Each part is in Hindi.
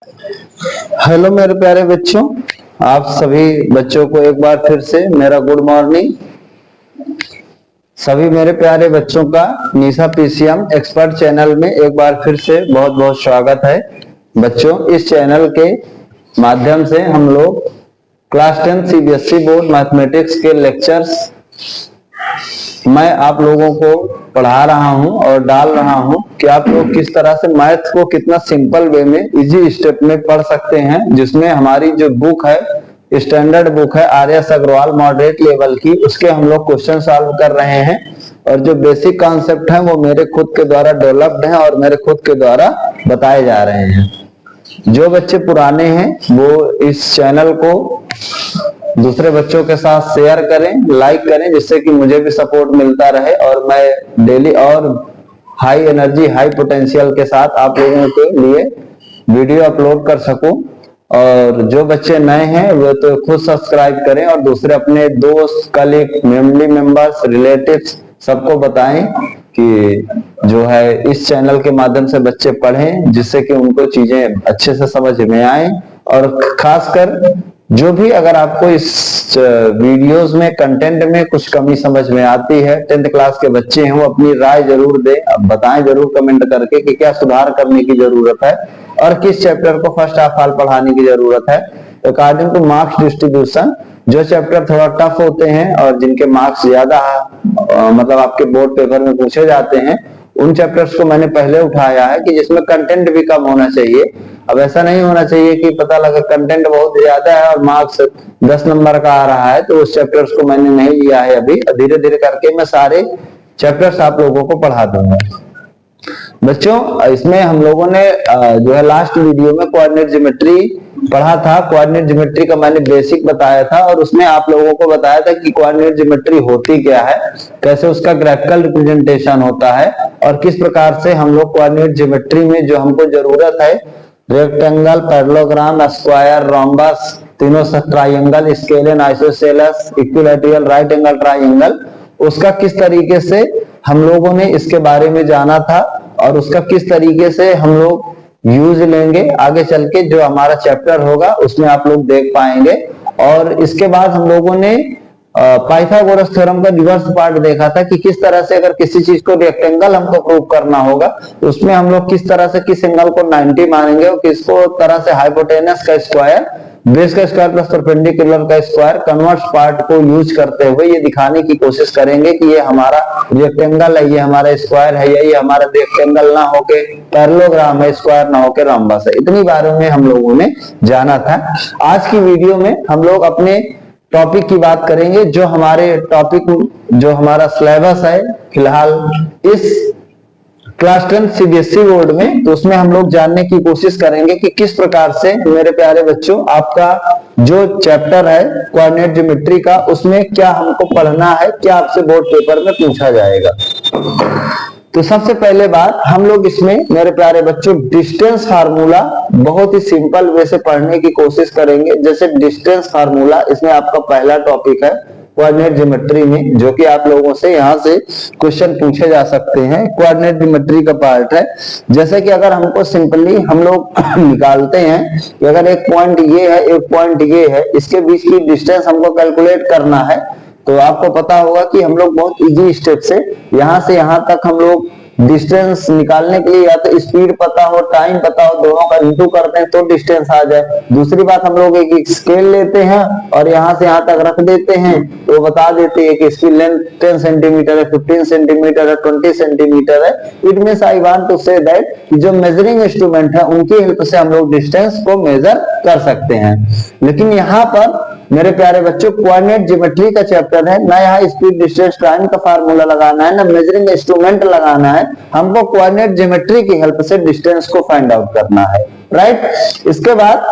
हेलो मेरे प्यारे बच्चों, आप सभी बच्चों को एक बार फिर से मेरा गुड मॉर्निंग। सभी मेरे प्यारे बच्चों का निशा पीसीएम एक्सपर्ट चैनल में एक बार फिर से बहुत बहुत स्वागत है। बच्चों, इस चैनल के माध्यम से हम लोग क्लास 10 सीबीएसई बोर्ड मैथमेटिक्स के लेक्चर्स मैं आप लोगों को पढ़ा रहा हूं और डाल रहा हूं कि आप लोग किस तरह से मैथ को कितना सिंपल वे में इजी स्टेप में पढ़ सकते हैं, जिसमें हमारी जो बुक है, स्टैंडर्ड बुक है आर.एस. अग्रवाल मॉडरेट लेवल की, उसके हम लोग क्वेश्चन सॉल्व कर रहे हैं और जो बेसिक कॉन्सेप्ट है वो मेरे खुद के द्वारा डेवलप्ड है और मेरे खुद के द्वारा बताए जा रहे हैं। जो बच्चे पुराने हैं वो इस चैनल को दूसरे बच्चों के साथ शेयर करें, लाइक करें, जिससे कि मुझे भी सपोर्ट मिलता रहे और मैं डेली और हाई एनर्जी हाई पोटेंशियल के साथ आप लोगों के लिए वीडियो अपलोड कर सकूं। और जो बच्चे नए हैं वो तो खुद सब्सक्राइब करें और दूसरे अपने दोस्त, कलीग, फैमिली मेंबर्स, रिलेटिव्स सबको बताएं कि जो है इस चैनल के माध्यम से बच्चे पढ़ें, जिससे कि उनको चीजें अच्छे से समझ में आए। और खासकर जो भी अगर आपको इस वीडियोस में कंटेंट में कुछ कमी समझ में आती है, 10th क्लास के बच्चे हैं, वो अपनी राय जरूर दें, अब बताएं जरूर कमेंट करके कि क्या सुधार करने की जरूरत है और किस चैप्टर को फर्स्ट हाफ हाल पढ़ाने की जरूरत है। अकॉर्डिंग टू मार्क्स डिस्ट्रीब्यूशन जो चैप्टर थोड़ा टफ होते हैं और जिनके मार्क्स ज्यादा मतलब आपके बोर्ड पेपर में पूछे जाते हैं, उन चैप्टर्स को मैंने पहले उठाया है कि जिसमें कंटेंट भी कम होना चाहिए। अब ऐसा नहीं होना चाहिए कि पता लगा कंटेंट बहुत ज्यादा है और मार्क्स 10 नंबर का आ रहा है, तो उस चैप्टर्स को मैंने नहीं लिया है अभी। धीरे धीरे करके मैं सारे चैप्टर्स आप लोगों को पढ़ा दूंगा। बच्चों, इसमें हम लोगों ने जो है लास्ट वीडियो में कोऑर्डिनेट ज्योमेट्री पढ़ा था। कोऑर्डिनेट ज्योमेट्री का मैंने बेसिक बताया था और उसमें आप लोगों को बताया था कि कोऑर्डिनेट ज्योमेट्री होती क्या है, कैसे उसका ग्राफिकल रिप्रेजेंटेशन होता है और किस प्रकार से हम लोग कोऑर्डिनेट ज्योमेट्री में जो हमको जरूरत है, रेक्टेंगल, पैरेललोग्राम, स्क्वायर, रोम्बस, तीनों triangle, scalene, isosceles, equilateral, right angle triangle, उसका किस तरीके से हम लोगों ने इसके बारे में जाना था और उसका किस तरीके से हम लोग यूज लेंगे आगे चल के जो हमारा चैप्टर होगा उसमें आप लोग देख पाएंगे। और इसके बाद हम लोगों ने पाइथागोरस थ्योरम का रिवर्स पार्ट देखा था कि किस तरह से अगर किसी चीज को रेक्टेंगल हमको प्रूव करना होगा तो उसमें हम लोग किस तरह से किस एंगल को 90 मानेंगे और किसको तरह से हाइपोटेनस का स्क्वायर, बेस का स्क्वायर प्लस परपेंडिकुलर का स्क्वायर, कन्वर्स पार्ट को यूज करते हुए ये दिखाने की कोशिश करेंगे कि ये हमारा रेक्टेंगल है, ये हमारा स्क्वायर है, या ये हमारा रेक्टेंगल ना होके पैरेललोग्राम है, स्क्वायर ना होके रोम्बस है। इतनी बारों में हम लोगों ने जाना था। आज की वीडियो में हम लोग अपने टॉपिक की बात करेंगे, जो हमारे टॉपिक जो हमारा सिलेबस है फिलहाल इस क्लास 10 सीबीएसई बोर्ड में, तो उसमें हम लोग जानने की कोशिश करेंगे कि किस प्रकार से मेरे प्यारे बच्चों आपका जो चैप्टर है कोऑर्डिनेट ज्योमेट्री का, उसमें क्या हमको पढ़ना है, क्या आपसे बोर्ड पेपर में पूछा जाएगा। तो सबसे पहले बात, हम लोग इसमें मेरे प्यारे बच्चों डिस्टेंस फार्मूला बहुत ही सिंपल वे से पढ़ने की कोशिश करेंगे। जैसे डिस्टेंस फार्मूला इसमें आपका पहला टॉपिक है कोऑर्डिनेट ज्योमेट्री में, जो कि आप लोगों से यहाँ से क्वेश्चन पूछे जा सकते हैं, कोऑर्डिनेट ज्योमेट्री का पार्ट है। जैसे कि अगर हमको सिंपली हम लोग निकालते हैं कि अगर एक पॉइंट ये है, एक पॉइंट ये है, इसके बीच की डिस्टेंस हमको कैलकुलेट करना है, तो आपको पता होगा कि हम लोग बहुत इजी स्टेप से यहां तक हम लोग डिस्टेंस निकालने के लिए या तो स्पीड पता हो, टाइम पता हो, दोनों का इंटू करते हैं तो डिस्टेंस आ जाए। दूसरी बात, हम लोग एक स्केल लेते हैं और यहां से यहां तक रख देते हैं तो बता देते हैं कि इसकी लेंथ 10 सेंटीमीटर है, 15 सेंटीमीटर है, 20 सेंटीमीटर है। It means I want to say that जो मेजरिंग इंस्ट्रूमेंट है उनकी हेल्प से हम लोग डिस्टेंस को मेजर कर सकते हैं। लेकिन यहाँ पर मेरे प्यारे बच्चों कोऑर्डिनेट ज्योमेट्री का चैप्टर है ना, यहाँ स्पीड, डिस्टेंस, टाइम का फार्मूला लगाना है ना मेजरिंग इंस्ट्रूमेंट लगाना है, हमको कोऑर्डिनेट ज्योमेट्री की हेल्प से डिस्टेंस को फाइंड आउट करना है, राइट। इसके बाद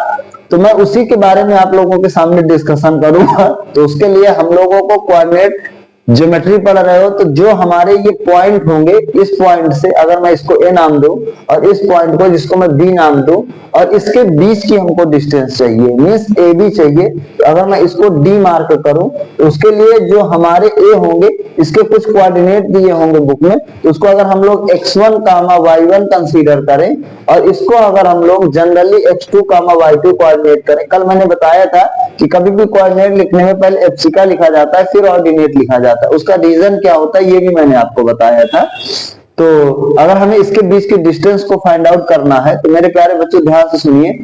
तो मैं उसी के बारे में आप लोगों के सामने डिस्कशन करूंगा। तो उसके लिए हम लोगों को कोऑर्डिनेट ज्योमेट्री पढ़ रहे हो तो जो हमारे ये पॉइंट होंगे, इस पॉइंट से अगर मैं इसको ए नाम दूं और इस पॉइंट को जिसको मैं बी नाम दूं और इसके बीच की हमको डिस्टेंस चाहिए, मींस ए बी चाहिए, तो अगर मैं इसको डी मार्क करूं तो उसके लिए जो हमारे ए होंगे इसके कुछ कोऑर्डिनेट दिए होंगे बुक में, तो उसको अगर हम लोग x1, y1 कंसीडर करें और इसको अगर हम लोग जनरली x2, y2 कोऑर्डिनेट करें। कल मैंने बताया था कि कभी भी कोऑर्डिनेट लिखने में पहले एप्सिका लिखा जाता है फिर ऑर्डिनेट लिखा जाता है, उसका रीजन क्या होता है ये भी मैंने आपको बताया था। तो अगर हमें इसके बीच के डिस्टेंस को फाइंड आउट करना है तो मेरे प्यारे बच्चों ध्यान से सुनिए,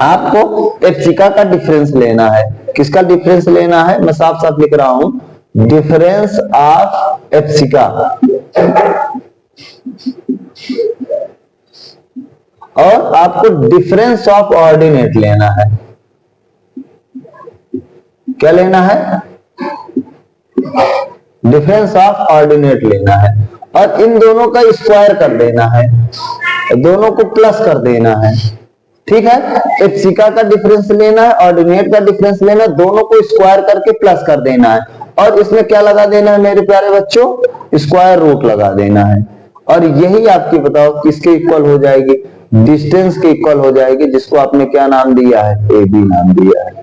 आपको एप्सिका का डिफरेंस लेना है। किसका डिफरेंस लेना है, मैं साफ साफ लिख रहा हूं, डिफरेंस ऑफ एप्सिका और आपको डिफरेंस ऑफ ऑर्डिनेट लेना है। क्या लेना है, डिफरेंस ऑफ ऑर्डिनेट लेना है और इन दोनों का स्क्वायर कर देना है, दोनों को प्लस कर देना है। ठीक है, एप्सिका का डिफरेंस लेना है, ऑर्डिनेट का डिफरेंस लेना है, दोनों को स्क्वायर करके प्लस कर देना है और इसमें क्या लगा देना है मेरे प्यारे बच्चों, स्क्वायर रूट लगा देना है और यही आपकी बताओ किसके इक्वल हो जाएगी, डिस्टेंस के इक्वल हो जाएगी, जिसको आपने क्या नाम दिया है, ए बी नाम दिया है।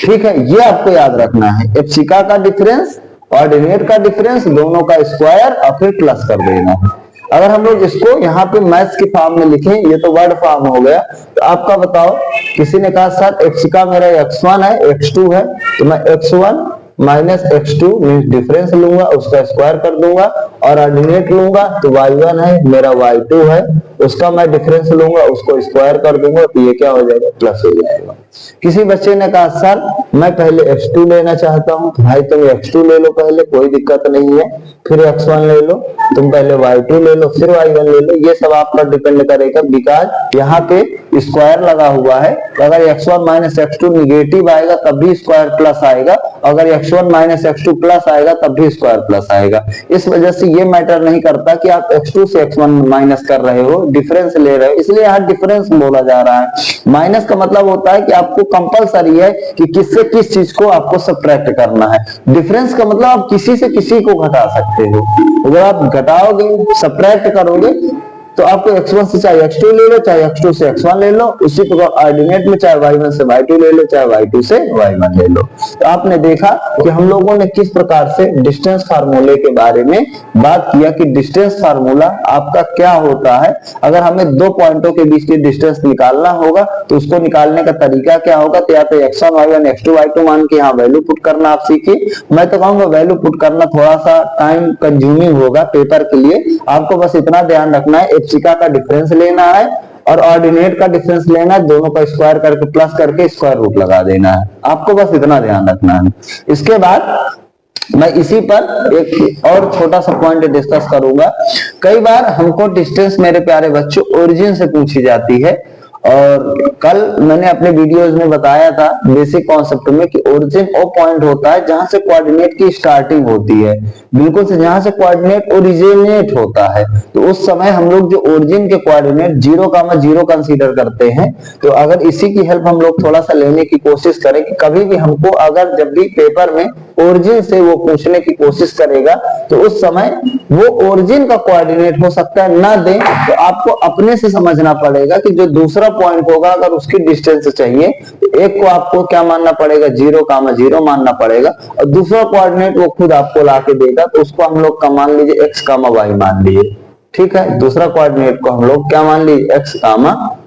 ठीक है, ये आपको याद रखना है, एप्सिका का डिफरेंस, ऑर्डिनेट का डिफरेंस, दोनों का स्क्वायर और फिर प्लस कर देना है। अगर हम लोग इसको यहाँ पे मैथ्स की फॉर्म में लिखें, ये तो वर्ड फॉर्म हो गया, तो आपका बताओ, किसी ने कहा सर एप्सिका मेरा x1 है, x2 है, तो मैं x1 minus x2 means difference लूंगा, उसका स्क्वायर कर दूंगा और ऑर्डिनेट लूंगा तो y1 है, मेरा y2 है, उसका मैं डिफरेंस लूंगा, उसको स्क्वायर कर दूंगा तो ये क्या हो जाएगा, प्लस हो जाएगा। किसी बच्चे ने कहा सर मैं पहले x2 लेना चाहता हूं, तो भाई तुम x2 ले लो पहले, कोई दिक्कत नहीं है, फिर x1 ले लो, तुम पहले y2 ले लो, फिर y1 ले लो, ये सब आप पर डिपेंड करेगा, बिकॉज यहाँ पे स्क्वायर लगा हुआ है, तो अगर x1 माइनस x2 निगेटिव आएगा तब भी स्क्वायर प्लस आएगा, अगर x1 माइनस x2 प्लस आएगा तब भी स्क्वायर प्लस आएगा। इस वजह से ये मैटर नहीं करता कि आप x2 से x1 माइनस कर रहे हो, डिफरेंस ले रहे हो, इसलिए यहाँ डिफरेंस बोला जा रहा है। माइनस का मतलब होता है कि आपको कंपलसरी है कि किससे किस चीज को आपको सब्ट्रैक्ट करना है। डिफरेंस का मतलब आप किसी से किसी को घटा सकते हो, अगर आप घटाओगे, सब्ट्रैक्ट करोगे तो आपको x1 से चाहे x2 ले लो, चाहे x2 से x1 ले लो, उसी प्रकार ऑर्डिनेट में चाहे y1 से y2 ले लो, चाहे y2 से y1 ले लो। तो आपने देखा कि हम लोगों ने किस प्रकार से डिस्टेंस फार्मूले के बारे में बात किया कि डिस्टेंस फार्मूला आपका क्या होता है। अगर हमें दो पॉइंटों के बीच की डिस्टेंस निकालना होगा तो उसको निकालने का तरीका क्या होगा, तो या तो x1 y1 x2 y2 मान के यहाँ वैल्यू पुट करना आप सीखिए। मैं तो कहूंगा वैल्यू पुट करना थोड़ा सा टाइम कंज्यूमिंग होगा पेपर के लिए, आपको बस इतना ध्यान रखना है, एप्सिका का डिफरेंस लेना है और ऑर्डिनेट का डिफरेंस लेना है, दोनों का स्क्वायर करके प्लस करके स्क्वायर रूट लगा देना है, आपको बस इतना ध्यान रखना है। इसके बाद मैं इसी पर एक और छोटा सा पॉइंट डिस्कस करूंगा। कई बार हमको डिस्टेंस मेरे प्यारे बच्चों ओरिजिन से पूछी जाती है और कल मैंने अपने वीडियोज में बताया था बेसिक कॉन्सेप्ट में कि ओरिजिन वो पॉइंट होता है जहां से कोऑर्डिनेट की स्टार्टिंग होती है, बिल्कुल से जहां से कोऑर्डिनेट ओरिजिनेट होता है, तो उस समय हम लोग जो ओरिजिन के कोऑर्डिनेट 0,0 कंसीडर करते हैं। तो अगर इसी की हेल्प हम लोग थोड़ा सा लेने की कोशिश करें कि कभी भी हमको अगर जब भी पेपर में ओरिजिन से वो पूछने की कोशिश करेगा तो उस समय वो ओरिजिन का कोऑर्डिनेट हो सकता है ना दे, तो आपको अपने से समझना पड़ेगा कि जो दूसरा पॉइंट होगा अगर उसकी डिस्टेंस चाहिए तो एक को आपको क्या मानना पड़ेगा, 0,0 मानना पड़ेगा और दूसरा कोऑर्डिनेट वो खुद आपको ला के देगा, तो उसको हम लोग का मान लीजिए x, y मान लीजिए। ठीक है, दूसरा कोऑर्डिनेट को हम लोग क्या मान लीजिए, x,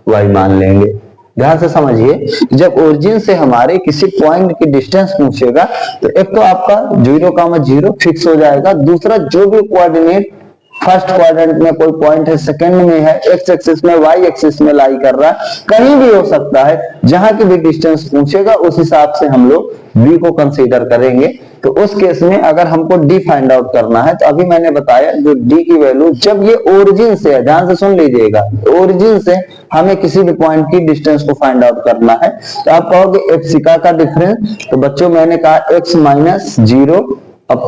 y मान लेंगे। ध्यान से समझिए, जब ओरिजिन से हमारे किसी पॉइंट की डिस्टेंस पूछेगा तो एक तो आपका 0,0 फिक्स हो जाएगा, दूसरा जो भी कोऑर्डिनेट फर्स्ट क्वाड्रेंट में कोई पॉइंट है, सेकंड में है, एक्स एक्सिस में, वाई एक्सिस में लाई कर रहा है, कहीं भी हो सकता है, जहां की भी डिस्टेंस पूछेगा उस हिसाब से हम लोग बी को कंसीडर करेंगे। तो उस केस में अगर हमको डी फाइंड आउट करना है तो अभी मैंने बताया जो डी की वैल्यू जब ये ओरिजिन से है, ध्यान से सुन लीजिएगा, ओरिजिन से हमें किसी भी पॉइंट की डिस्टेंस को फाइंड आउट करना है तो आप कहोगे एप्सिका का डिफरेंस, तो बच्चों मैंने कहा x माइनस 0 अब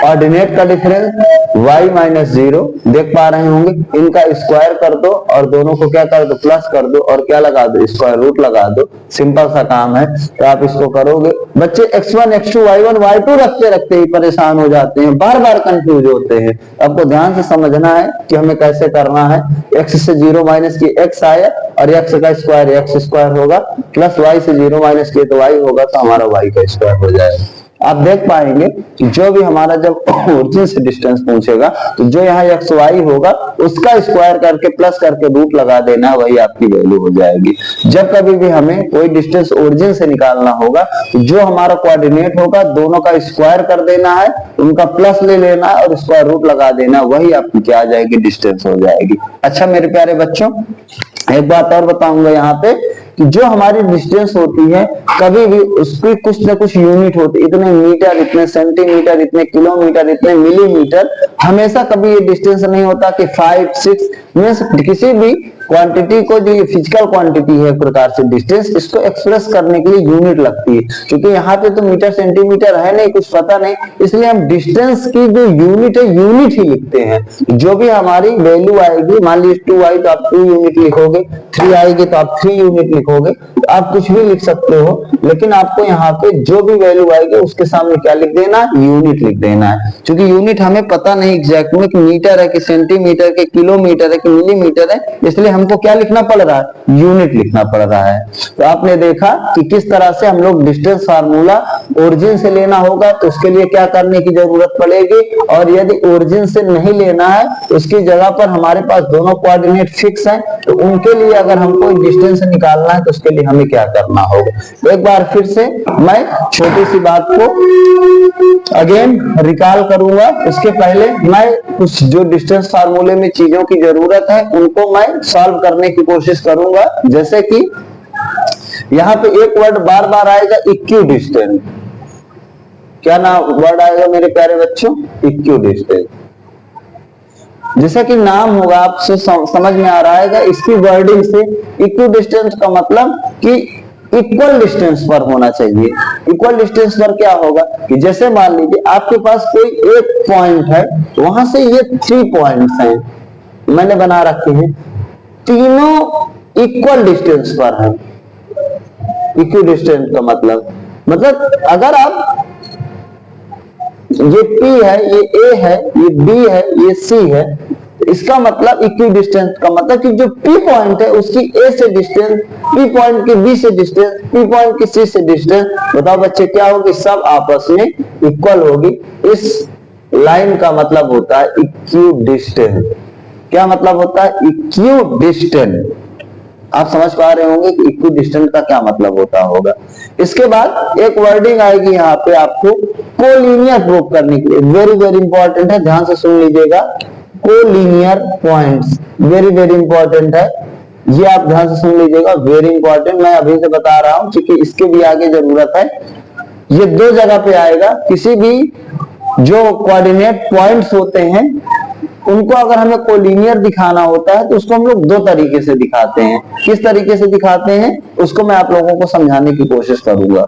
ऑर्डिनेट का डिफरेंस y माइनस 0 देख पा रहे होंगे, इनका स्क्वायर कर दो और दोनों को क्या कर दो, प्लस कर दो और क्या लगा दो, स्क्वायर रूट लगा दो। सिंपल सा काम है, तो आप इसको करोगे। बच्चे x1 x2 y1 y2 रखते रखते ही परेशान हो जाते हैं, बार बार कंफ्यूज होते हैं। आपको ध्यान से समझना है कि हमें कैसे करना है। x से 0 माइनस किए x आया और x का स्क्वायर x स्क्वायर होगा, प्लस y से 0 माइनस किए तो y होगा, तो हमारा y का स्क्वायर हो जाएगा। आप देख पाएंगे कि जो भी हमारा जब ओरिजिन से डिस्टेंस पूछेगा तो जो यहाँ एक्स वाई होगा उसका स्क्वायर करके प्लस करके रूट लगा देना, वही आपकी वैल्यू हो जाएगी। जब कभी भी हमें कोई डिस्टेंस ओरिजिन से निकालना होगा तो जो हमारा कोऑर्डिनेट होगा दोनों का स्क्वायर कर देना है, उनका प्लस ले लेना है और स्क्वायर रूट लगा देना, वही आपकी क्या आ जाएगी, डिस्टेंस हो जाएगी। अच्छा मेरे प्यारे बच्चों, एक बात और बताऊंगा यहाँ पे कि जो हमारी डिस्टेंस होती है कभी भी उसकी कुछ ना कुछ यूनिट होती है, इतने मीटर, इतने सेंटीमीटर, इतने किलोमीटर, इतने मिलीमीटर। हमेशा कभी ये डिस्टेंस नहीं होता कि 5, 6 मीन्स किसी भी क्वांटिटी को, जो ये फिजिकल क्वांटिटी है एक प्रकार से डिस्टेंस, इसको एक्सप्रेस करने के लिए यूनिट लगती है। क्योंकि यहाँ पे तो मीटर सेंटीमीटर है नहीं, कुछ पता नहीं, इसलिए हम डिस्टेंस की जो यूनिट है यूनिट ही लिखते हैं। जो भी हमारी वैल्यू आएगी, मान लीजिए 2 आई तो आप 2 यूनिट लिखोगे, 3 आएगी तो आप 3 यूनिट लिखोगे, आप कुछ भी लिख सकते हो, लेकिन आपको यहाँ पे जो भी वैल्यू आएगी उसके सामने क्या लिख देना, यूनिट लिख देना है। क्योंकि यूनिट हमें पता नहीं एग्जैक्ट में कि मीटर है कि सेंटीमीटर के किलोमीटर है कि मिलीमीटर है, इसलिए हमको क्या लिखना पड़ रहा है, यूनिट लिखना पड़ रहा है। तो आपने देखा कि किस तरह से हम लोग डिस्टेंस फार्मूला ओरिजिन से लेना होगा तो उसके लिए क्या करने की जरूरत पड़ेगी, और यदि ओरिजिन से नहीं लेना है तो उसकी जगह पर हमारे पास दोनों कोऑर्डिनेट फिक्स हैं, तो उनके लिए अगर हमको डिस्टेंस निकालना है तो उसके लिए हमें क्या करना होगा। एक बार फिर से मैं छोटी सी बात को अगेन रिकॉल करूंगा। इसके पहले मैं कुछ जो डिस्टेंस फार्मूले में चीजों की जरूरत है उनको मैं सॉल्व करने की कोशिश करूंगा। जैसे कि यहाँ पे एक वर्ड बार बार आएगा, इक्यू डिस्टेंस। क्या नाम वर्ड आएगा मेरे प्यारे बच्चों, इक्यू डिस्टेंस। जैसा कि नाम होगा आपसे समझ में आ रहा है, इसकी वर्डिंग से इक्यू डिस्टेंस का मतलब कि इक्वल डिस्टेंस पर होना चाहिए। इक्वल डिस्टेंस पर क्या होगा कि जैसे मान लीजिए आपके पास कोई एक पॉइंट है, वहां से ये 3 पॉइंट्स हैं मैंने बना रखे हैं, तीनों इक्वल डिस्टेंस पर है। इक्वल डिस्टेंस का मतलब अगर आप ये P है, ये A है, ये B है, ये C है, इसका मतलब इक्वी डिस्टेंस का मतलब कि जो P पॉइंट है उसकी A से डिस्टेंस, P पॉइंट की B से डिस्टेंस, P पॉइंट की C से डिस्टेंस, बताओ बच्चे क्या होगी, सब आपस में इक्वल होगी। इस लाइन का मतलब होता है इक्यू डिस्टेंस। क्या मतलब होता है, इक्यू डिस्टेंस। आप समझ पा रहे होंगे कि इक्वी डिस्टेंस का क्या मतलब होता होगा। इसके बाद एक वर्डिंग आएगी यहाँ पे आपको कोलिनियर प्रूव करने के लिए, वेरी वेरी इंपॉर्टेंट है, ध्यान से सुन लीजिएगा। Collinear points very very important है, ये आप ध्यान से सुन लीजिएगा, वेरी इंपॉर्टेंट। मैं अभी से बता रहा हूं क्योंकि इसके भी आगे जरूरत है। ये 2 जगह पे आएगा। किसी भी जो कोऑर्डिनेट पॉइंट्स होते हैं उनको अगर हमें कोलिनियर दिखाना होता है तो उसको हम लोग 2 तरीके से दिखाते हैं। किस तरीके से दिखाते हैं उसको मैं आप लोगों को समझाने की कोशिश करूंगा।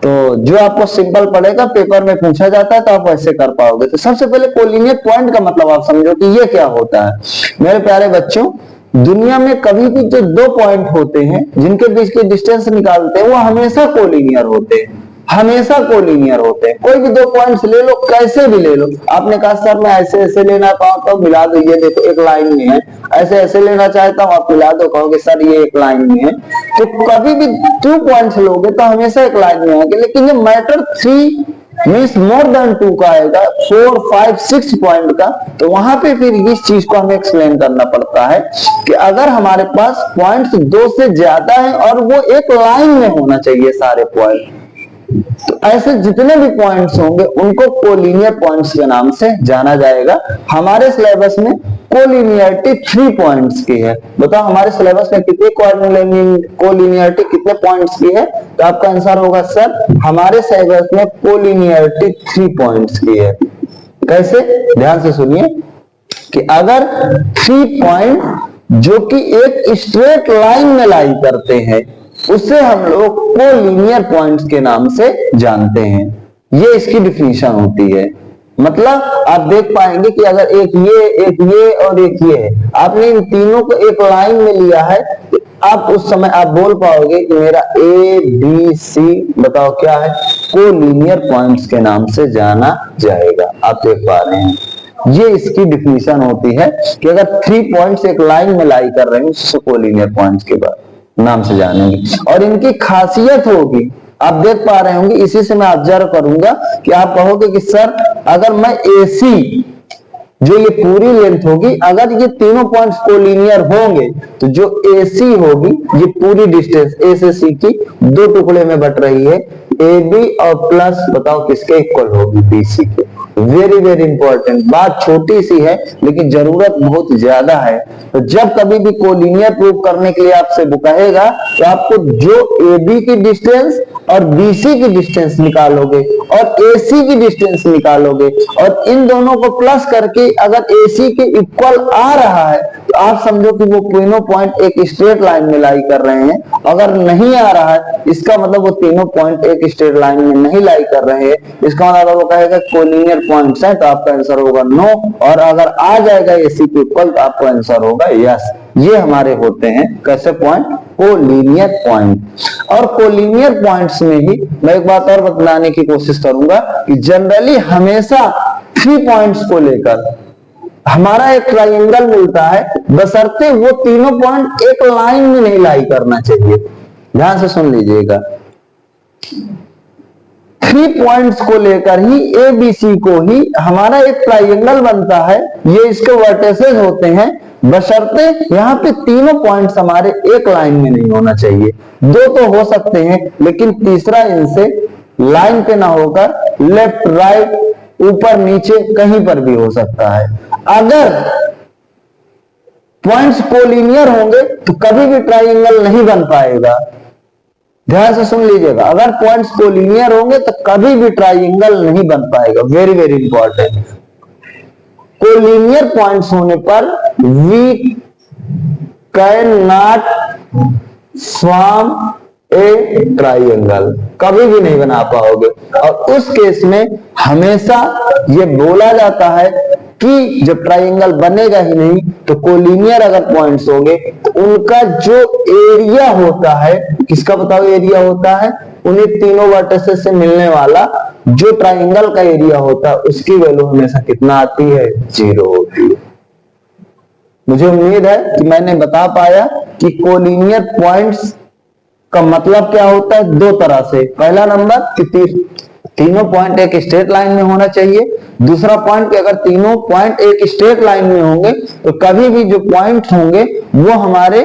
तो जो आपको सिंपल पड़ेगा, पेपर में पूछा जाता है तो आप वैसे कर पाओगे। तो सबसे पहले कोलिनियर पॉइंट का मतलब आप समझो कि ये क्या होता है। मेरे प्यारे बच्चों, दुनिया में कभी भी जो 2 पॉइंट होते हैं जिनके बीच के डिस्टेंस निकालते हैं वो हमेशा कोलिनियर होते हैं, हमेशा कोलिनियर होते हैं। कोई भी 2 पॉइंट्स ले लो, कैसे भी ले लो। आपने कहा सर मैं ऐसे ऐसे लेना चाहता हूं, मिला दो, ये देखो एक लाइन में है। ऐसे ऐसे लेना चाहता हूं, आप मिला दो, कहोगे सर ये एक लाइन में है। तो कभी भी 2 पॉइंट्स लोगे तो हमेशा एक लाइन में आएंगे। लेकिन जब मैटर 3 मीन्स मोर देन 2 का आएगा, 4, 5, 6 पॉइंट का, तो वहां पे फिर इस चीज को हमें एक्सप्लेन करना पड़ता है कि अगर हमारे पास पॉइंट्स 2 से ज्यादा है और वो एक लाइन में होना चाहिए सारे पॉइंट, तो ऐसे जितने भी पॉइंट्स होंगे उनको कोलिनियर पॉइंट्स के नाम से जाना जाएगा। हमारे सिलेबस में कोलिनियरिटी 3 पॉइंट्स की है। बताओ हमारे सिलेबस में कितनी कोलिनियरिटी कितने पॉइंट्स की है? तो आपका आंसर होगा सर हमारे सिलेबस में कोलिनियरिटी 3 पॉइंट्स की है। कैसे? ध्यान से सुनिए कि अगर 3 पॉइंट जो कि एक स्ट्रेट लाइन में लाई करते हैं उसे हम लोग कोलिनियर पॉइंट्स के नाम से जानते हैं। ये इसकी डिफिनीशन होती है। मतलब आप देख पाएंगे कि अगर एक ये और एक ये है, आपने इन तीनों को एक लाइन में लिया है, तो आप उस समय आप बोल पाओगे कि मेरा ए बी सी बताओ क्या है, कोलिनियर पॉइंट्स के नाम से जाना जाएगा। आप देख पा रहे हैं, ये इसकी डिफिनीशन होती है कि अगर 3 पॉइंट्स एक लाइन में लाई कर रहे हैं, उससे कोलिनियर पॉइंट्स के बाद नाम से जानेंगे। और इनकी खासियत होगी, आप देख पा रहे होंगे, इसी से मैं ऑब्जर्व करूंगा कि आप कहोगे कि सर अगर मैं AC जो ये पूरी लेंथ होगी, अगर ये तीनों पॉइंट्स कोलिनियर होंगे तो जो AC होगी ये पूरी डिस्टेंस A से C की 2 टुकड़े में बट रही है, AB और प्लस बताओ किसके इक्वल होगी, BC के। वेरी वेरी इंपॉर्टेंट बात, छोटी सी है लेकिन जरूरत बहुत ज्यादा है। तो जब कभी भी कोलिनियर प्रूव करने के लिए आपसे वो कहेगा तो आपको जो AB की डिस्टेंस और BC की डिस्टेंस निकालोगे और AC की डिस्टेंस निकालोगे और इन दोनों को प्लस करके अगर AC के इक्वल आ रहा है तो आप समझो कि वो तीनों पॉइंट एक स्ट्रेट लाइन में लाई कर रहे हैं। अगर नहीं आ रहा है इसका मतलब वो तीनों पॉइंट एक स्ट्रेट लाइन में नहीं लाई कर रहे हैं, इसका मतलब वो कहेगा कोलिनियर पॉइंट्स हैं, तो आपका आंसर होगा नो। और अगर आ जाएगा AC के इक्वल तो आपका आंसर होगा यस। ये हमारे होते हैं कैसे पॉइंट, कोलिनियर पॉइंट। और कोलिनियर पॉइंट्स में ही मैं एक बात और बतलाने की कोशिश करूंगा कि जनरली हमेशा 3 पॉइंट्स को लेकर हमारा एक ट्रायंगल मिलता है, बशर्ते वो तीनों पॉइंट एक लाइन में नहीं लाई करना चाहिए। ध्यान से सुन लीजिएगा, 3 पॉइंट्स को लेकर ही ABC को ही हमारा एक ट्रायंगल बनता है, ये इसके वर्टिसेस होते हैं, बशर्ते यहाँ पे तीनों पॉइंट्स हमारे एक लाइन में नहीं होना चाहिए। 2 तो हो सकते हैं लेकिन तीसरा इनसे लाइन पे ना होकर लेफ्ट राइट ऊपर नीचे कहीं पर भी हो सकता है। अगर पॉइंट्स कोलिनियर होंगे तो कभी भी ट्रायंगल नहीं बन पाएगा। ध्यान से सुन लीजिएगा, अगर पॉइंट्स कोलिनियर होंगे तो कभी भी ट्रायंगल नहीं बन पाएगा। Very very important, collinear points होने पर we can not form a triangle, कभी भी नहीं बना पाओगे। और उस केस में हमेशा ये बोला जाता है कि जब ट्रायंगल बनेगा ही नहीं तो कोलिनियर अगर पॉइंट्स होंगे तो उनका जो एरिया होता है, किसका बताओ एरिया होता है, उन्हीं तीनों वर्टिसेस से मिलने वाला जो ट्रायंगल का एरिया होता है उसकी वैल्यू हमेशा कितना आती है, 0 होती है। मुझे उम्मीद है कि मैंने बता पाया कि कोलिनियर पॉइंट्स का मतलब क्या होता है 2 तरह से। पहला नंबर कि तीनों पॉइंट एक स्ट्रेट लाइन में होना चाहिए। दूसरा पॉइंट कि अगर तीनों पॉइंट एक स्ट्रेट लाइन में होंगे तो कभी भी जो पॉइंट होंगे वो हमारे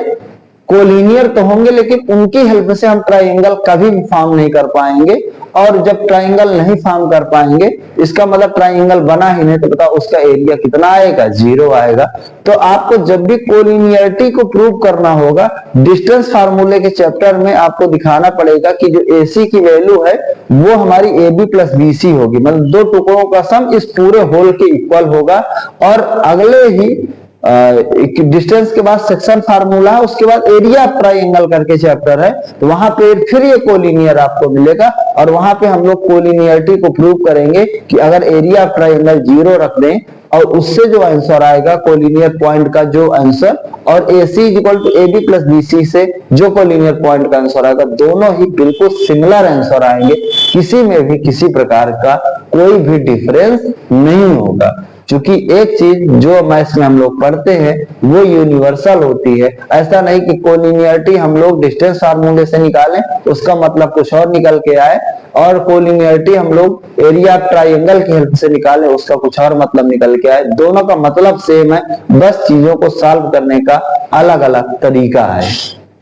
कोलिनियर तो होंगे लेकिन उनकी हेल्प से हम ट्रायंगल कभी भी फॉर्म नहीं कर पाएंगे। और जब ट्रायंगल नहीं फॉर्म कर पाएंगे इसका मतलब ट्रायंगल बना ही नहीं, तो बताओ उसका एरिया कितना आएगा, 0 आएगा। तो आपको जब भी कोलिनियरिटी को प्रूव करना होगा, डिस्टेंस फार्मूले के चैप्टर में आपको दिखाना पड़ेगा कि जो AC की वैल्यू है वो हमारी AB प्लस BC होगी, मतलब 2 टुकड़ों का सम इस पूरे होल के इक्वल होगा। और अगले ही डिस्टेंस के बाद सेक्शन फार्मूला है, उसके बाद एरिया ऑफ ट्रायंगल करके चैप्टर है, तो वहां पे फिर ये कोलिनियर आपको मिलेगा। और वहां पे हम लोग कोलिनियरिटी को प्रूव करेंगे कि अगर एरिया ऑफ ट्रायंगल 0 रख दें और उससे जो आंसर आएगा कोलिनियर पॉइंट का जो आंसर, और AC equal to AB plus BC से जो कोलिनियर पॉइंट का आंसर आएगा, दोनों ही बिल्कुल सिमिलर आंसर आएंगे, किसी में भी किसी प्रकार का कोई भी डिफरेंस नहीं होगा। क्योंकि एक चीज जो मैथ्स में हम लोग पढ़ते हैं वो यूनिवर्सल होती है। ऐसा नहीं कि कोलिनियरिटी हम लोग डिस्टेंस फार्मूले से निकालें उसका मतलब कुछ और निकल के आए, और कोलिनियरिटी हम लोग एरिया ऑफ ट्रायंगल की हेल्प से निकालें उसका कुछ और मतलब निकल के आए। दोनों का मतलब सेम है, बस चीजों को सॉल्व करने का अलग अलग तरीका है।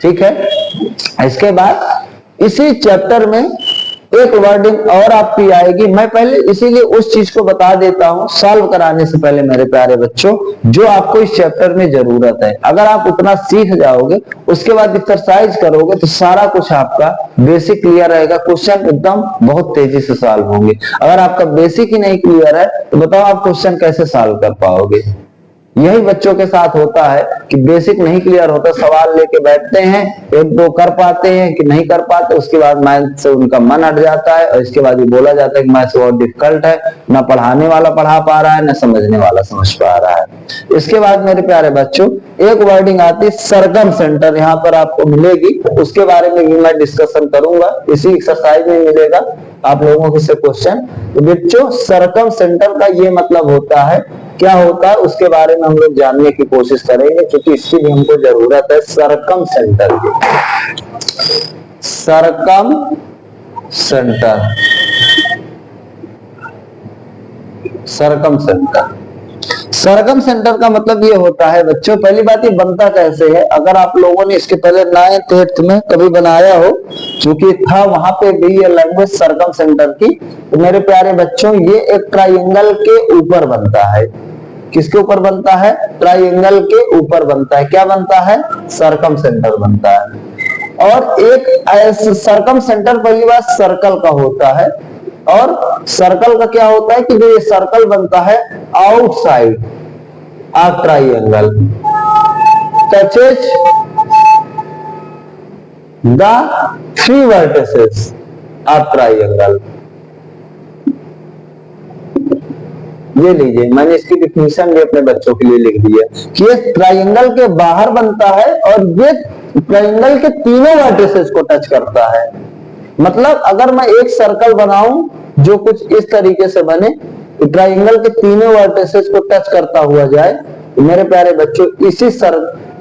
ठीक है, इसके बाद इसी चैप्टर में एक वर्डिंग और आपकी आएगी। मैं पहले इसीलिए उस चीज को बता देता हूं सॉल्व कराने से पहले मेरे प्यारे बच्चों, जो आपको इस चैप्टर में जरूरत है। अगर आप उतना सीख जाओगे उसके बाद एक्सरसाइज करोगे तो सारा कुछ आपका बेसिक क्लियर रहेगा, क्वेश्चन एकदम बहुत तेजी से सॉल्व होंगे। अगर आपका बेसिक ही नहीं क्लियर है तो बताओ आप क्वेश्चन कैसे सॉल्व कर पाओगे। यही बच्चों के साथ होता है कि बेसिक नहीं क्लियर होता, सवाल लेके बैठते हैं, एक दो कर पाते हैं कि नहीं कर पाते, उसके बाद मैथ से उनका मन हट जाता है और इसके बाद ये बोला जाता है कि मैथ बहुत डिफिकल्ट है, ना पढ़ाने वाला पढ़ा पा रहा है, ना समझने वाला समझ पा रहा है। इसके बाद मेरे प्यारे बच्चों एक वर्डिंग आती है सरकम सेंटर, यहाँ पर आपको मिलेगी, उसके बारे में भी मैं डिस्कशन करूंगा, इसी एक्सरसाइज में मिलेगा आप लोगों से क्वेश्चन। तो बच्चों सरकम सेंटर का ये मतलब होता है, क्या होता है उसके बारे में हम लोग जानने की कोशिश करेंगे, क्योंकि इसकी भी हमको जरूरत है। सरकम सेंटर की, सरकम सेंटर, सरकम सेंटर, सरकम सेंटर का मतलब ये होता है बच्चों, पहली बात ये बनता कैसे है, अगर आप लोगों ने इसके पहले 9th 8th में कभी बनाया हो, क्योंकि था वहां पे भी ये लैंग्वेज सरकम सेंटर की, तो मेरे प्यारे बच्चों ये एक ट्राइंगल के ऊपर बनता है। किसके ऊपर बनता है? ट्राइंगल के ऊपर बनता है। क्या बनता है? सरकम सेंटर बनता है। और एक ऐसा सरकम सेंटर पहली बात सर्कल का होता है, और सर्कल का क्या होता है कि जो ये सर्कल बनता है outside a triangle touches the 3 vertices of triangle. ये लीजिए, मैंने इसकी डिफिनीशन भी अपने बच्चों के लिए लिख दी है कि ये ट्राइंगल के बाहर बनता है और ये ट्राइंगल के तीनों वर्टिसेस को टच करता है। मतलब अगर मैं एक सर्कल बनाऊं जो कुछ इस तरीके से बने, तो ट्राइंगल के तीनों वर्टिसेस को टच करता हुआ जाए, तो मेरे प्यारे बच्चों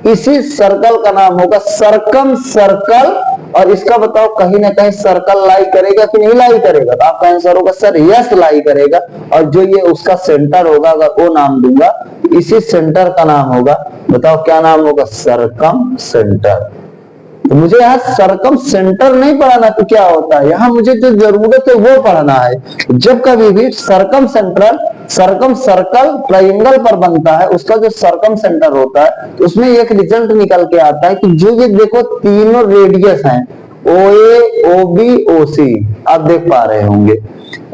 इसी सर्कल का नाम होगा सरकम सर्कल। और इसका बताओ कहीं ना कहीं सर्कल लाई करेगा कि नहीं लाई करेगा? तो आपका आंसर होगा सर यस लाई करेगा। और जो ये उसका सेंटर होगा, अगर वो नाम दूंगा, इसी सेंटर का नाम होगा, बताओ क्या नाम होगा? सरकम सेंटर। तो मुझे यहाँ सरकम सेंटर नहीं पढ़ाना तो क्या होता है, यहाँ मुझे जो जरूरत है वो पढ़ना है। जब कभी भी सरकम सेंट्रल सरकम सर्कल ट्राइंगल पर बनता है, उसका जो सरकम सेंटर होता है, तो उसमें एक रिजल्ट निकल के आता है कि जो ये देखो तीनों रेडियस हैं, OA, OB, OC, आप देख पा रहे होंगे,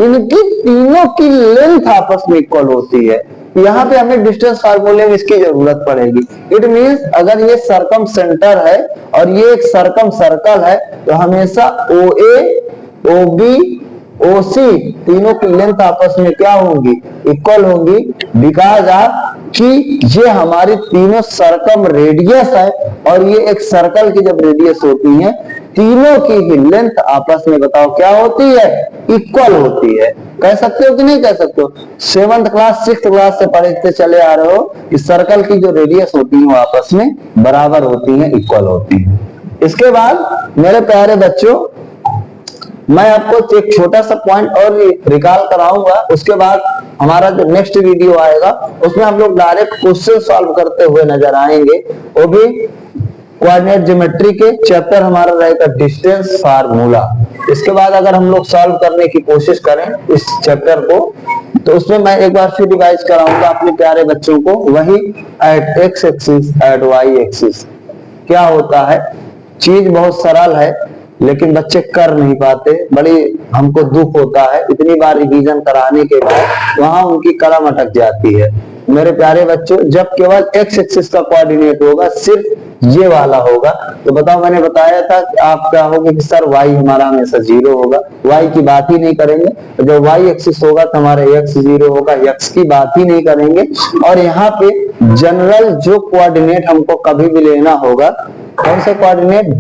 इनकी तीनों की लेंथ आपस में इक्वल होती है। यहाँ पे हमें डिस्टेंस फार्मूले में इसकी जरूरत पड़ेगी। इट मींस अगर ये सरकम सेंटर है और ये एक सरकम सर्कल है, तो हमेशा OA, OB, OC तीनों की लेंथ आपस में क्या होंगी? इक्वल होंगी। बिकॉज ऑफ कि ये हमारी तीनों सरकम रेडियस है, और ये एक सर्कल की जब रेडियस होती है, तीनों की ही लेंथ आपस में बताओ क्या होती है? इक्वल होती है। कह सकते हो कि नहीं कह सकते हो? 7th क्लास 6th क्लास से पढ़ते चले आ रहे हो कि सर्कल की जो रेडियस होती है वो आपस में बराबर होती है, इक्वल होती है। इसके बाद मेरे प्यारे बच्चों मैं आपको एक छोटा सा पॉइंट और रिकॉल कराऊंगा, उसके बाद हमारा जो नेक्स्ट वीडियो आएगा उसमें हम लोग डायरेक्ट क्वेश्चन सॉल्व करते हुए नजर आएंगे, वो भी कोऑर्डिनेट ज्योमेट्री के चैप्टर हमारा रहेगा डिस्टेंस फार्मूला। इसके बाद अगर हम लोग सॉल्व करने की कोशिश करें इस चैप्टर को, तो उसमें मैं एक बार फिर रिवाइज कराऊंगा अपने प्यारे बच्चों को, वही at X axis at Y axis. क्या होता है, चीज बहुत सरल है लेकिन बच्चे कर नहीं पाते, बड़ी हमको दुख होता है। इतनी बार रिवीजन कराने के बाद वहां उनकी कलम अटक जाती है। मेरे प्यारे बच्चों जब केवल एक्स एक्सिस का कोऑर्डिनेट होगा, सिर्फ ये वाला होगा, तो बताओ मैंने बताया था कि आप क्या होगा कि सर वाई हमारा हमेशा 0 होगा, वाई की बात ही नहीं करेंगे। तो जब वाई एक्सिस होगा तो हमारा एक्स 0 होगा, एक्स की बात ही नहीं करेंगे। और यहाँ पे जनरल जो कोऑर्डिनेट हमको कभी भी लेना होगा, कौन सा कोऑर्डिनेट?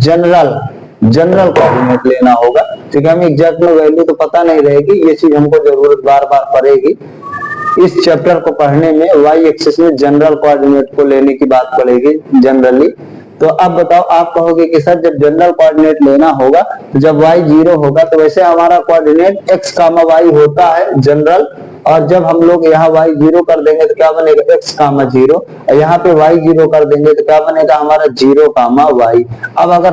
जनरल कोऑर्डिनेट लेना होगा, क्योंकि हमें एग्जैक्ट में वैल्यू तो पता नहीं रहेगी। ये चीज हमको जरूरत बार बार पड़ेगी इस चैप्टर को पढ़ने में, वाई एक्सिस में जनरल कोऑर्डिनेट को लेने की बात पड़ेगी जनरली। तो अब बताओ, आप कहोगे कि सर जब जनरल कोऑर्डिनेट लेना होगा तो जब y 0 होगा, तो वैसे हमारा कोऑर्डिनेट x, y होता है जनरल, और जब हम लोग यहाँ y 0 कर देंगे तो क्या बनेगा? x, 0, और यहाँ पे y 0 कर देंगे तो क्या बनेगा? हमारा 0, y। अब अगर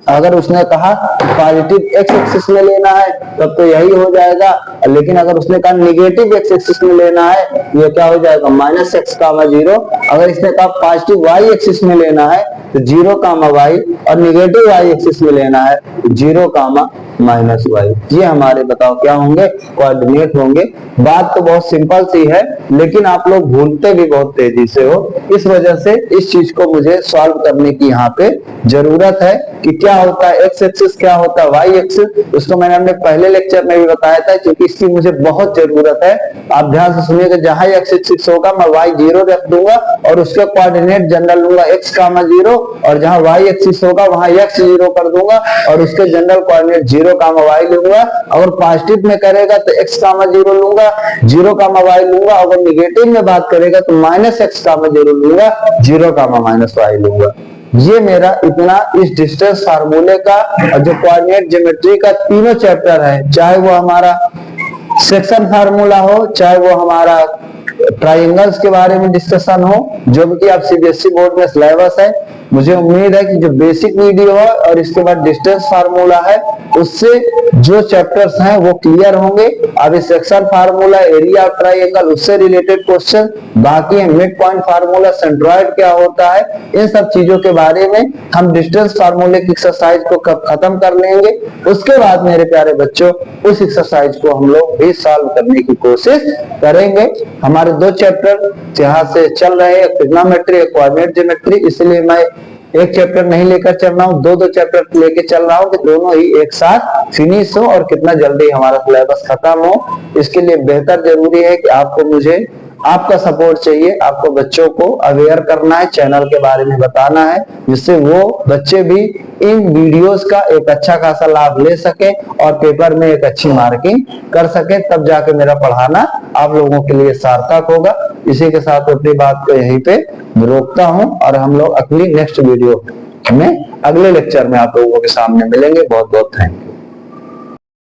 अगर उसने कहा पॉजिटिव एक्स एक्सिस में लेना है तब तो यही हो जाएगा, लेकिन अगर उसने कहा निगेटिव एक्स एक्सिस में लेना है ये क्या हो जाएगा माइनस एक्स कामा जीरो। अगर इसने कहा पॉजिटिव वाई एक्सिस में लेना है तो जीरो कामा वाई, और निगेटिव वाई एक्सिस में लेना है जीरो कामा माइनस वाई। ये हमारे बताओ क्या होंगे, कोऑर्डिनेट होंगे। बात तो बहुत सिंपल सी है लेकिन आप लोग भूलते भी बहुत तेजी से हो, इस वजह से इस चीज को मुझे सॉल्व करने की यहाँ पे जरूरत है कि क्या होता है एक्स एक्सिस, क्या होता है वाई एक्सिस। उसको मैंने अपने पहले लेक्चर में भी बताया था, क्योंकि इसकी मुझे बहुत जरूरत है। आप ध्यान से सुनिएगा, जहां एक्स एक्सिस होगा मैं वाई जीरो रख दूंगा और उसके कोऑर्डिनेट जनरल लूंगा एक्स कामा जीरो, और जहां वाई एक्सिस होगा वहां एक्स जीरो कर दूंगा और उसके general coordinate zero comma Y लूंगा। अगर पॉजिटिव में करेगा तो एक्स कामा जीरो लूंगा, जीरो कामा वाई लूंगा। अगर निगेटिव में बात करेगा तो माइनस एक्स कामा जीरो लूंगा, जीरो कामा माइनस वाई लूंगा। ये मेरा इतना इस डिस्टेंस फार्मूले का और जो कोऑर्डिनेट ज्योमेट्री का तीनों चैप्टर है, चाहे वो हमारा सेक्शन फार्मूला हो, चाहे वो हमारा ट्राइंगल्स के बारे में डिस्कशन हो, जो कि आप सीबीएसई बोर्ड में सिलेबस है। मुझे उम्मीद है कि जो बेसिक वीडियो है और इसके बाद डिस्टेंस फार्मूला है उससे जो चैप्टर्स हैं वो क्लियर होंगे। अब इस section formula, area of triangle, उससे रिलेटेड क्वेश्चन बाकी है, मिड पॉइंट फार्मूला, सेंट्रॉइड क्या होता है, इन सब चीजों के बारे में हम डिस्टेंस फार्मूले की एक्सरसाइज को खत्म कर लेंगे। उसके बाद मेरे प्यारे बच्चों उस एक्सरसाइज को हम लोग भी सॉल्व करने की कोशिश करेंगे। हमारे दो चैप्टर यहाँ से चल रहे हैं, ट्रिग्नोमेट्री और कोऑर्डिनेट ज्योमेट्री, इसलिए मैं एक चैप्टर नहीं लेकर चल रहा हूँ, दो चैप्टर लेके चल रहा हूँ कि दोनों ही एक साथ फिनिश हो और कितना जल्दी हमारा सिलेबस खत्म हो। इसके लिए बेहतर जरूरी है कि आपको मुझे आपका सपोर्ट चाहिए, आपको बच्चों को अवेयर करना है, चैनल के बारे में बताना है, जिससे वो बच्चे भी इन वीडियोस का एक अच्छा खासा लाभ ले सके और पेपर में एक अच्छी मार्किंग कर सके, तब जाके मेरा पढ़ाना आप लोगों के लिए सार्थक होगा। इसी के साथ अपनी बात को यहीं पे रोकता हूं और हम लोग अगली नेक्स्ट वीडियो में अगले लेक्चर में आप लोगों के सामने मिलेंगे। बहुत बहुत थैंक यू।